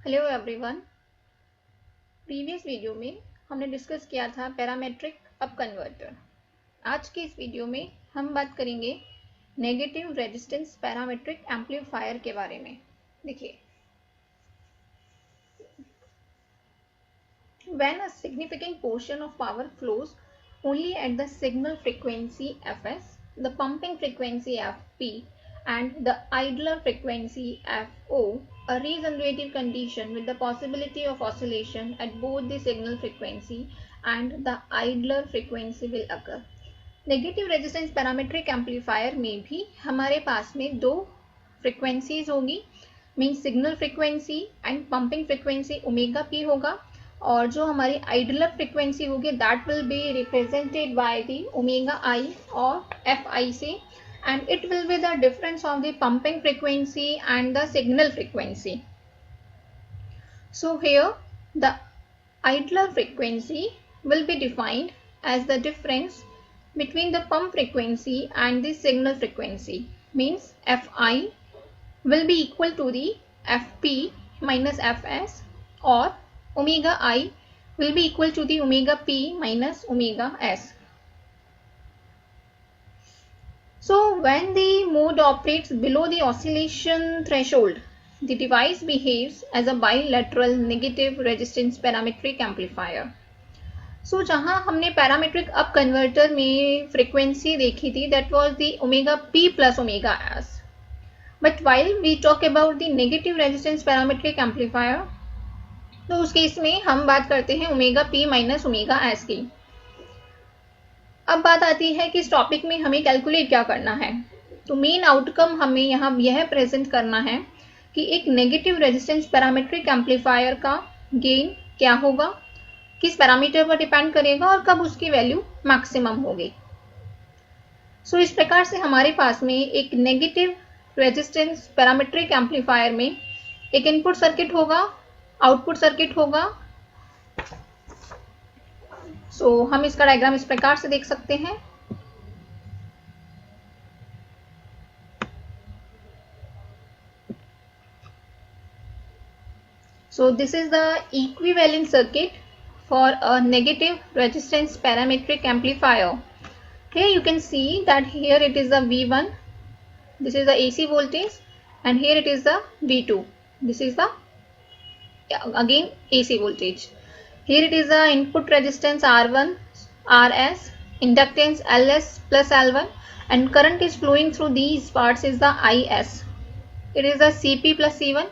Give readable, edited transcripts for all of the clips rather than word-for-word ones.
Hello everyone. Previous video में हमने discuss किया था पैरामेट्रिक अप कन्वर्टर। आज के इस वीडियो में हम बात करेंगे नेगेटिव रेजिस्टेंस पैरामेट्रिक एम्पलीफायर के बारे में। देखिए, when a significant portion of power flows only at the signal frequency fs, the pumping frequency fp and the idler frequency fo, a regenerative condition with the possibility of oscillation at both the signal frequency and the idler frequency will occur. Negative resistance parametric amplifier में भी हमारे पास में दो frequencies होगी, mean signal frequency and pumping frequency omega P होगा, और जो हमारी आइडलर फ्रिक्वेंसी होगी that will be represented by the omega आई और एफ आई से, and it will be the difference of the pumping frequency and the signal frequency. So here the idler frequency will be defined as the difference between the pump frequency and the signal frequency, means Fi will be equal to the Fp minus Fs, or omega I will be equal to the omega p minus omega s. So when the mode operates below the oscillation threshold, the device behaves as a bilateral negative resistance parametric amplifier. So जहां हमने parametric up converter में frequency देखी थी that was the omega p plus omega s, but while we talk about the negative resistance parametric amplifier, तो उस case में हम बात करते हैं omega P minus omega S की. अब बात आती है कि इस टॉपिक में हमें कैलकुलेट क्या करना है. तो मेन आउटकम हमें यहाँ यह प्रेजेंट करना है कि एक नेगेटिव रेजिस्टेंस पैरामेट्रिक एम्पलीफायर का गेन क्या होगा, किस पैरामीटर पर डिपेंड करेगा और कब उसकी वैल्यू मैक्सिमम होगी. सो इस प्रकार से हमारे पास में एक नेगेटिव रेजिस्टेंस पैरामेट्रिक एम्पलीफायर में एक इनपुट सर्किट होगा, आउटपुट सर्किट होगा. सो हम इसका डायग्राम इस प्रकार से देख सकते हैं. So this is the equivalent circuit for a negative resistance parametric amplifier. Here you can see that here it is the V1, this is the AC voltage, and here it is the V2, this is the again AC voltage. Here it is the input resistance R1, RS, inductance LS plus L1, and current is flowing through these parts is the IS. It is the CP plus C1,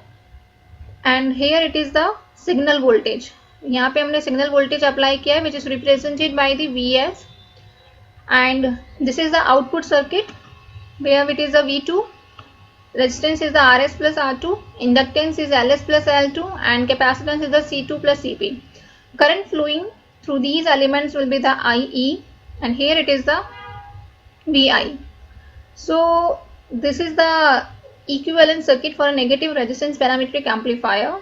and here it is the signal voltage. यहाँ पे हमने signal voltage apply किया है which is represented by the Vs, and this is the output circuit where it is the V2. Resistance is the Rs plus R2, inductance is Ls plus L2, and capacitance is the C2 plus Cp. Current flowing through these elements will be the IE, and here it is the Vi. So this is the equivalent circuit for a negative resistance parametric amplifier.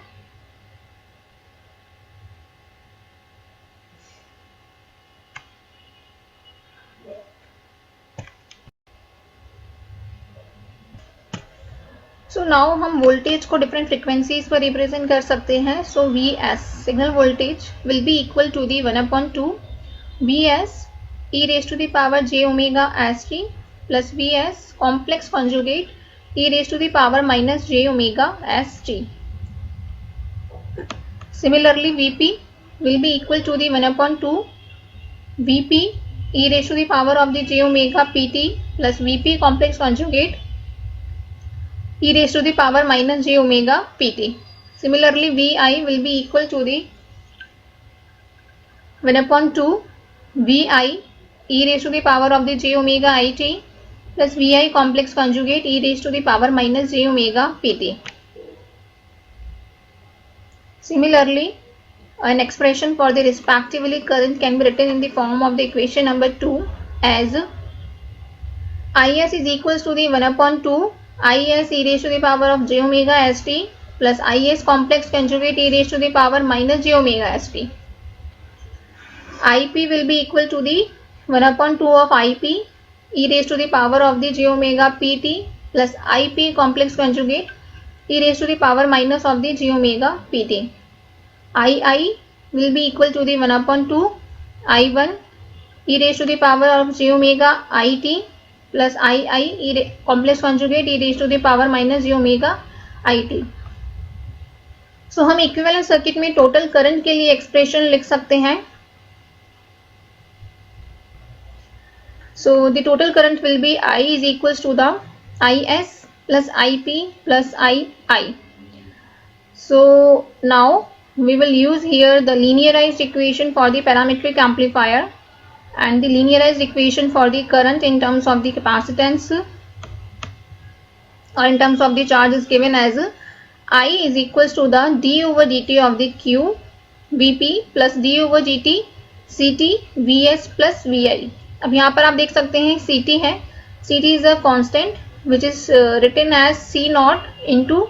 So now हम voltage को different frequencies पर represent कर सकते हैं. So Vs signal voltage will be equal to the 1/2 Vs e raised to the power j omega st plus Vs complex conjugate e raised to the power minus j omega st. Similarly, Vp will be equal to the 1/2 Vp e raised to the power of the j omega pt plus Vp complex conjugate e raised to the power minus j omega pt. Similarly, Vi will be equal to the 1/2 Vi e raised to the power of the j omega it plus Vi complex conjugate e raised to the power minus j omega pt. Similarly, an expression for the respectively current can be written in the form of the equation number 2 as Is is equals to the 1/2 Is e raised to the power of j omega st plus Is complex conjugate e raised to the power minus j omega st. Ip will be equal to the 1/2 of Ip e raised to the power of the j omega pt plus Ip complex conjugate e raised to the power minus of the j omega pt. I will be equal to the 1 upon 2 I1 e raised to the power of j omega it plus II complex conjugate e raised to the power minus j omega it. So हम equivalent circuit में total current के लिए expression लिख सकते हैं. So the total current will be I is equals to the IS plus IP plus II. So now we will use here the linearized equation for the parametric amplifier and the linearized equation for the current in terms of the capacitance or in terms of the charge is given as I is equals to the d over dt of the Q Vp plus d over dt Ct Vs plus Vi. अब यहाँ पर आप देख सकते हैं Ct है, Ct is a constant which is written as C naught into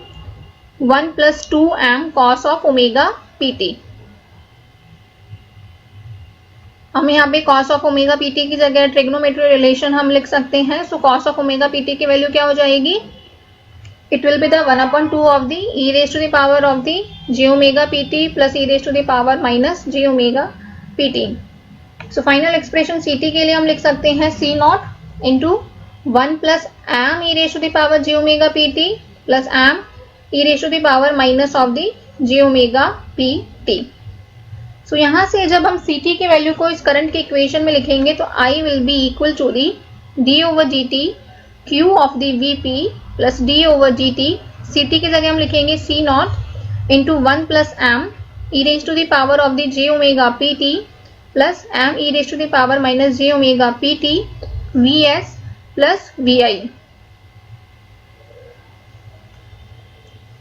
1 plus 2 m cos of omega pt. हम यहाँ पे cos of omega pt की जगह ट्रिग्नोमेट्री रिलेशन हम लिख सकते हैं. सो cos of omega pt की वैल्यू क्या हो जाएगी? It will be the 1 upon 2 of the e raised to the power of the j omega pt plus e raised to the power minus j omega pt. So final expression Ct के लिए हम लिख सकते हैं C naught into 1 plus m e raised to the power j omega pt plus m e raised to the power minus of the j omega pt. So यहाँ से जब हम Ct की वैल्यू को इस करंट के इक्वेशन में लिखेंगे तो I will be equal to the d over dt Q of the Vp plus d over dt. Ct की जगह हम लिखेंगे C naught into 1 plus m e raised to the power of the j omega pt plus m e raised to the power minus j omega pt Vs plus Vi.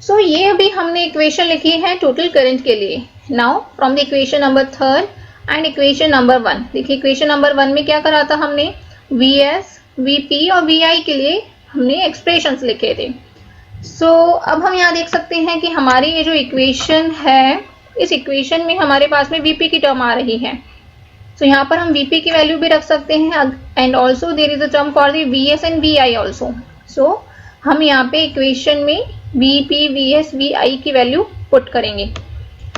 So ये अभी हमने equation लिखी है total current के लिए. Now from the equation number 3 and equation number 1. देखिए equation number 1 में क्या करा था हमने? Vs, Vp और Vi के लिए हमने एक्सप्रेशंस लिखे थे. सो अब हम यहाँ देख सकते हैं कि हमारी ये जो इक्वेशन है, इस इक्वेशन में हमारे पास में Vp की टर्म आ रही है. सो यहाँ पर हम Vp की वैल्यू भी रख सकते हैं and also there is a term for the Vs and Vi also. So हम यहाँ पे इक्वेशन में Vp, Vs, Vi की वैल्यू पुट करेंगे.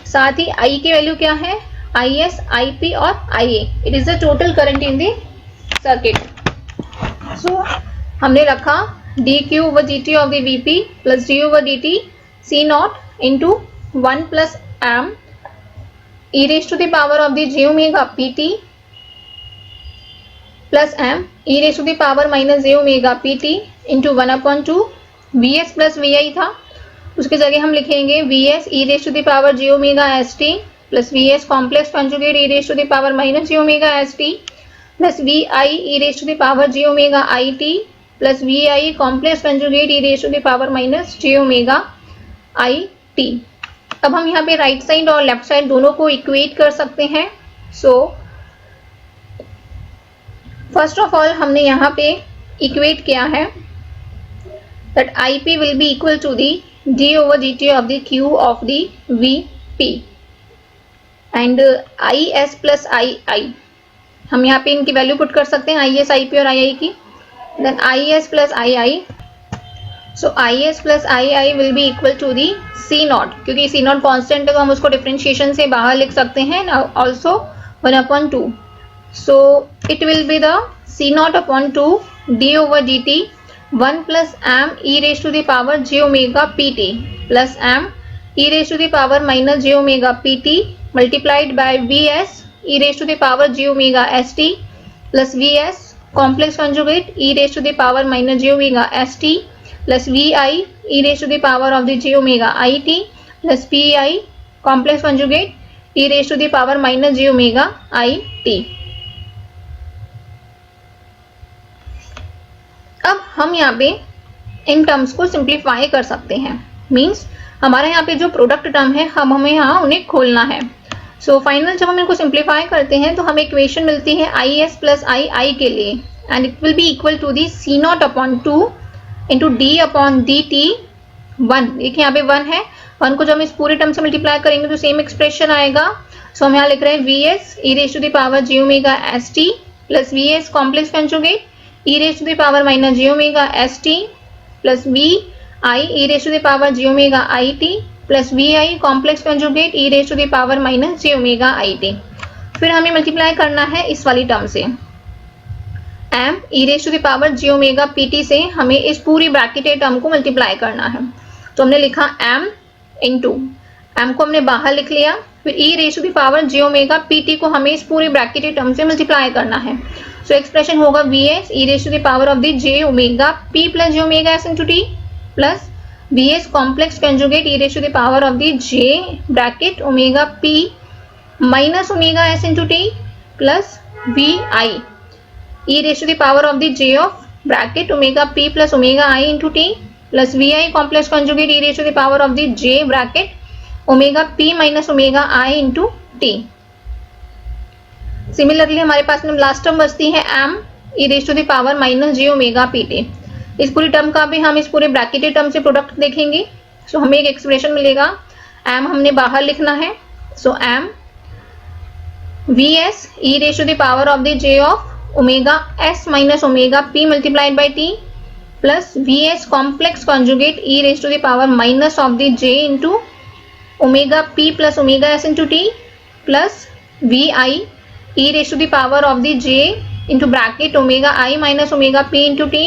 साथ ही I की वैल्यू क्या है? Is, Ip और Ia. It is the total current in the circuit. So हमने रखा dq over dt of the Vp plus d over dt C naught into 1 plus m e raised to the power of the j omega pt plus m e raised to the power minus j omega pt into 1 upon 2 Vs plus Vi था, उसकी जगह हम लिखेंगे Vs e raised to the power j omega st plus Vs complex conjugate e raised to the power minus j omega st plus Vi e raised to the power j omega it plus Vi complex conjugate e raised to the power minus j omega it. अब हम यहाँ पे right side और left side दोनों को equate कर सकते हैं. सो फर्स्ट ऑफ ऑल हमने यहाँ पे इक्वेट किया है that Ip will be equal to the d over dt of the Q of the Vp and Is plus Ii. हम यहाँ पे इनकी वैल्यू पुट कर सकते हैं Is, Ip और Ii की. Then Is plus Ii. So Is plus Ii will be equal to the C naught. क्योंकि C naught कांस्टेंट है तो हम उसको डिफरेंशिएशन से बाहर लिख सकते हैं. Also 1 upon 2. So it will be the C naught upon 2 d over dt 1 plus m e raised to the power j omega pt plus m e raised to the power minus j omega pt multiplied by Vs e raised to the power j omega st plus Vs complex conjugate e raised to the power minus j omega st plus Vi e raised to the power of the j omega it plus Pi complex conjugate e raised to the power minus j omega it. अब हम यहाँ पे in terms को simplify कर सकते हैं. Means हमारे यहाँ पे जो प्रोडक्ट टर्म है हमें यहाँ उन्हें खोलना है. सो फाइनल जब हम इनको सिंप्लीफाई करते हैं तो हमें इक्वेशन मिलती है Is प्लस Ii के लिए and it will be equal to the C naught upon 2 into D upon dt 1. देखिए यहाँ पे 1 है, 1 को जब हम इस पूरे टर्म से मल्टीप्लाई करेंगे तो सेम एक्सप्रेशन आएगा. सो हम यहाँ लिख रहे हैं Vs e raised to the power j omega st plus Vs complex conjugate e raised to the power minus j omega st plus Vi I e raised to the power j omega I t plus vi complex conjugate e raised to the power minus j omega I t। फिर हमें multiply करना है इस वाली term से, m e raised to the power j omega pt से हमें इस पूरी ब्रैकेटेड टर्म को मल्टीप्लाई करना है। तो हमने लिखा m इंटू m को हमने बाहर लिख लिया, फिर e raised to the power j omega pt को हमें इस पूरी ब्रैकेटेड टर्म से मल्टीप्लाई करना है। सो एक्सप्रेशन होगा vs e raised to the power of the j omega p plus j omega s into t plus vs complex conjugate e raised to the power of the j bracket omega p minus omega s into t plus vi e raised to the power of the j of bracket omega p plus omega I into t plus vi complex conjugate e raised to the power of the j bracket omega p minus omega I into t। Similarly हमारे पास में last term बचती है m e raised to the power minus j omega pt। इस पूरी term का भी हम इस पूरे ब्रैकेटेड टर्म से प्रोडक्ट देखेंगे। सो हमें एक एक्सप्रेशन मिलेगा, m हमने बाहर लिखना है, सो m vs e raised to the power of the j of omega s minus omega p multiplied by t plus vs complex conjugate e raised to the power minus of the j into omega p plus omega s into t plus vi e raised to the power of the j into bracket omega I minus omega p into t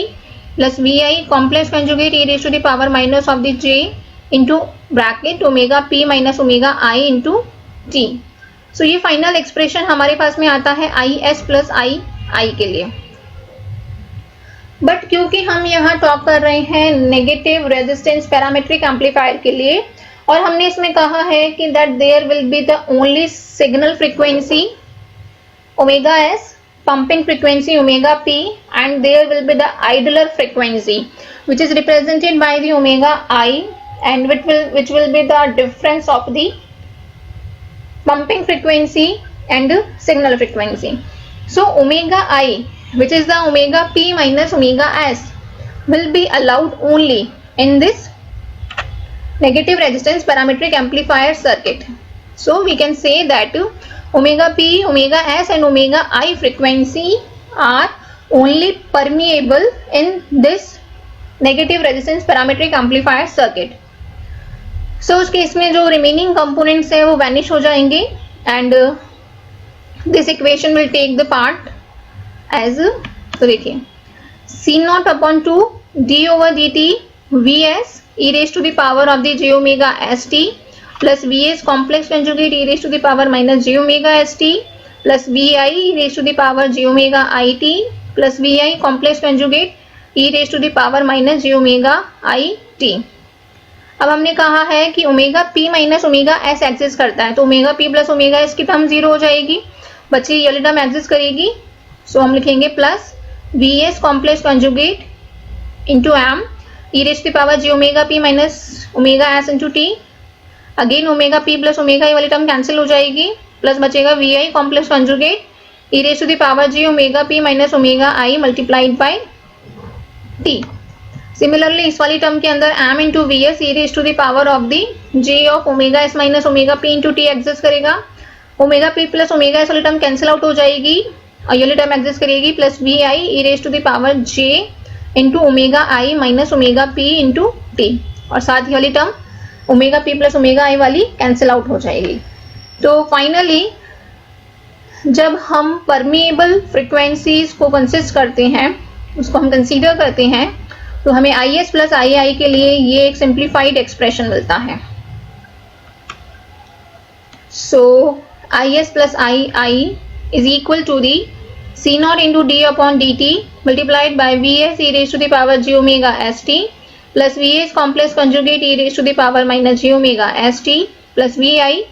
plus vi complex conjugate e raised to the power minus of the j into bracket omega p minus omega I into t। सो ये final expression हमारे पास में आता है is plus I के लिए। But क्योंकि हम यहाँ टॉक कर रहे हैं नेगेटिव रेजिस्टेंस पैरामीट्रिक एम्पलीफायर के लिए और हमने इसमें कहा है कि that there will be the only signal frequency omega s, pumping frequency omega p, and there will be the idler frequency which is represented by the omega I and which will be the difference of the pumping frequency and signal frequency. So omega I, which is the omega p minus omega s, will be allowed only in this negative resistance parametric amplifier circuit. So we can say that omega p, omega s and omega I frequency are only permeable in this negative resistance parametric amplifier circuit. So उस case में जो remaining components है वो vanish हो जाएंगे and this equation will take the part as, तो देखिए c naught upon 2 d over dt vs e raised to the power of the j omega st plus vs complex conjugate e raised to the power minus j omega st plus vi e raised to the power j omega it plus vi complex conjugate e raised to the power minus j omega it। अब हमने कहा है कि omega p minus omega s exist करता है, तो omega p plus omega s की term zero हो जाएगी, बची ये टर्म एग्जिस्ट करेगी। सो हम लिखेंगे plus vs complex conjugate into m e raised to the power j omega p minus omega s into t। Again omega p plus omega ये वाली टर्म कैंसिल हो जाएगी, प्लस बचेगा vi complex conjugate e raised to the power j omega p minus omega i multiplied by t। Similarly इस वाली term के अंदर m into V S E raise to the power of the j of omega s minus omega p into t exist करेगा। Omega p plus omega s वाली term cancel out हो जाएगी और ये वाली टर्म एग्जिस्ट करेगी, plus V I E raise to the power j into omega i minus omega p into t, और साथ ही वाली term omega p plus omega i वाली कैंसिल आउट हो जाएगी। तो फाइनली जब हम परमिएबल फ्रिक्वेंसीज को कंसिडर करते हैं, उसको हम कंसीडर करते हैं, तो हमें is प्लस आई के लिए ये एक सिंप्लीफाइड एक्सप्रेशन मिलता है। So is plus I is equal to the c naught into D upon D T multiplied by V S E raise to the power j omega S T plus V S complex conjugate E raise to the power minus j omega S T plus V I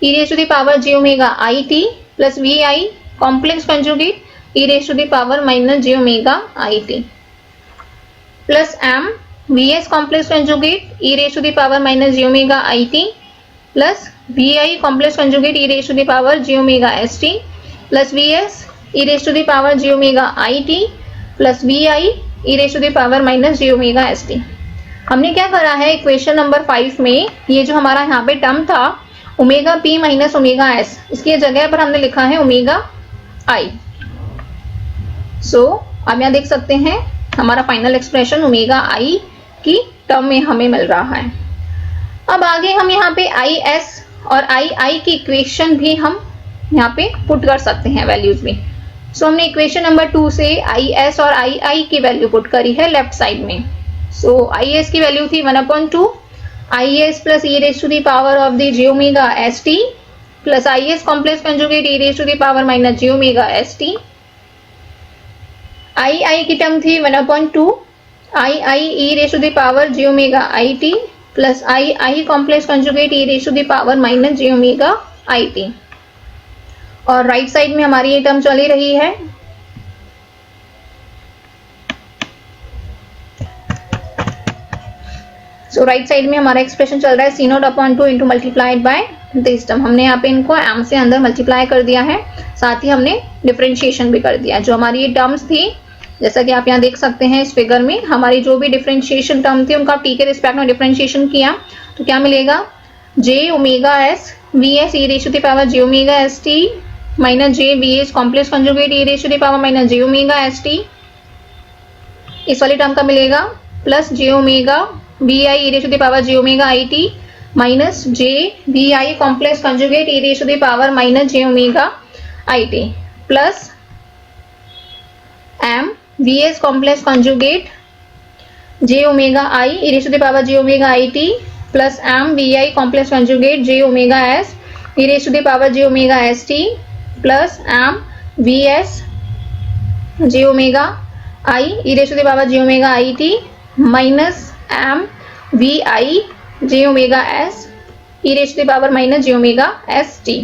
E raise to the power j omega I T plus V I complex conjugate E raise to the power minus j omega I T plus m vs complex conjugate e raised to the power minus j omega it plus vi complex conjugate e raised to the power j omega st plus vs e raised to the power j omega it plus vi e raised to the power minus j omega st। हमने क्या करा है equation number 5 में, ये जो हमारा यहाँ पे टर्म था omega p minus omega s, इसकी जगह पर हमने लिखा है ओमेगा i। सो आप यहाँ देख सकते हैं हमारा फाइनल एक्सप्रेशन ओमेगा आई की टर्म में हमें मिल रहा है। अब आगे हम यहाँ पे आई एस और आई आई की इक्वेशन भी हम यहाँ पे पुट कर सकते हैं वैल्यूज में। सो हमने इक्वेशन नंबर 2 से आई एस और आई आई की वैल्यू पुट करी है लेफ्ट साइड में। सो आई एस की वैल्यू थी 1/2 I S plus e raise to the power of the j omega S T plus I S complex conjugate E raise to the power minus J omega S t. I I की term थी 1/2 I I E raise to the power J omega I T plus I I complex conjugate E raise to the power minus J omega I t. और right side में हमारी ये term चली रही है। सो right side में हमारा expression चल रहा है C0/2 into multiplied by this term. हमने यहाँ पे इनको m से अंदर मल्टीप्लाई कर दिया है, साथ ही हमने डिफरेंशिएशन भी कर दिया। जो हमारी ये टर्म्स थी, जैसा कि आप यहाँ देख सकते हैं इस फिगर में, हमारी जो भी डिफरेंशिएशन टर्म थी उनका t के रिस्पेक्ट में डिफरेंशिएशन किया तो क्या मिलेगा, j omega s v S E raise to the power J omega S t minus j v S complex conjugate E raise to the power minus J omega S t, इस वाली term का मिलेगा, plus j omega v I E raise to the power J omega I T minus j v I complex conjugate E raise to the power minus J omega I T plus M V S complex conjugate J omega I E raise to the power J omega I T plus M V I complex conjugate J omega S E raise to the power J omega S T plus M V S J omega I E raise to the power J omega I T minus M V I J omega S E raise to the power minus J omega S T.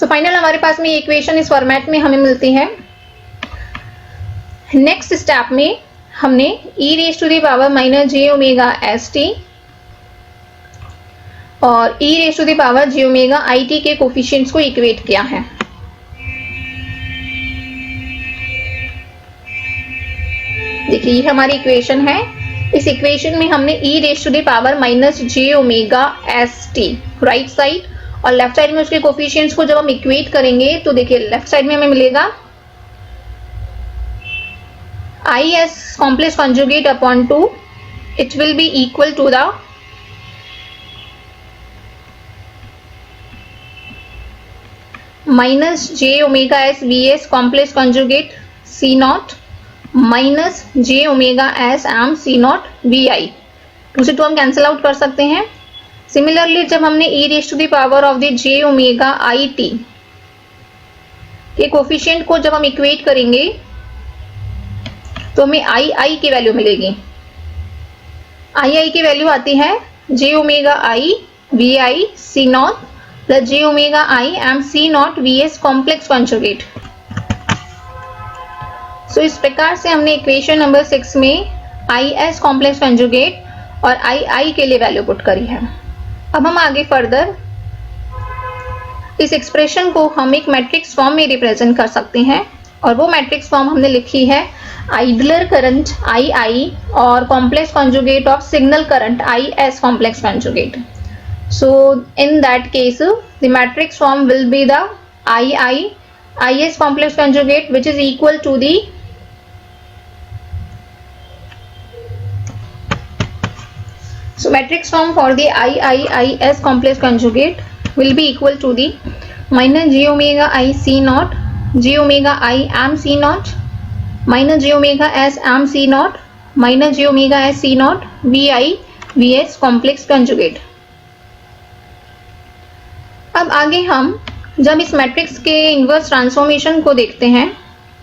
So final हमारे पास में equation इस format में हमें मिलती है। Next step में हमने e raise to the power minus J omega S t और e raise to the power J omega I t के कोफिशिएंट्स को इक्वेट किया है। देखिए ये हमारी इक्वेशन है। इस इक्वेशन में हमने e raise to the power minus J omega S t right side और लेफ्ट साइड में उसके कोफिशिएंट्स को जब हम इक्वेट करेंगे तो देखिए लेफ्ट साइड में हमें मिलेगा i S complex conjugate upon 2 it will be equal to the minus J omega s v S complex conjugate c not minus J omega s m c not v i. Two से two हम cancel out कर सकते हैं। Similarly जब हमने e raise to the power of the j omega I t के coefficient को जब हम इक्वेट करेंगे तो हमें आई आई की वैल्यू मिलेगी। आई आई की वैल्यू आती है j omega i v i C not plus j omega i m c not v S complex conjugate. So इस प्रकार से हमने इक्वेशन नंबर 6 में आई एस कॉम्प्लेक्स कंजुगेट और आई आई के लिए वैल्यू पुट करी है। अब हम आगे फर्दर इस एक्सप्रेशन को हम एक मैट्रिक्स फॉर्म में रिप्रेजेंट कर सकते हैं और वो मैट्रिक्स फॉर्म हमने लिखी है आइडलर करंट आई आई और complex conjugate of signal current I S complex conjugate. So in that case the matrix form will be the I I I S complex conjugate which is equal to the so matrix form for the IIIS complex conjugate will be equal to the minus j omega I c naught j omega I am c naught minus j omega s am c naught minus j omega s c naught vi vs complex conjugate। अब आगे हम जब इस matrix के inverse transformation को देखते हैं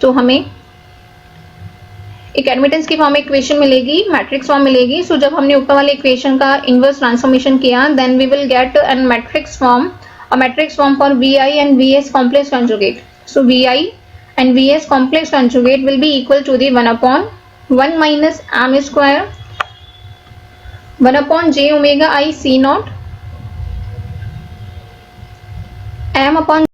तो हमें एक एडमिटेंस की फॉर्म में इक्वेशन मिलेगी, मैट्रिक्स फॉर्म मिलेगी। सो जब हमने ऊपर वाले इक्वेशन का इनवर्स ट्रांसफॉर्मेशन किया then we will get an matrix form, a matrix form for V I and V S complex conjugate. So V I and V S complex conjugate will be equal to the 1/1 minus M square 1 J omega I C naught M upon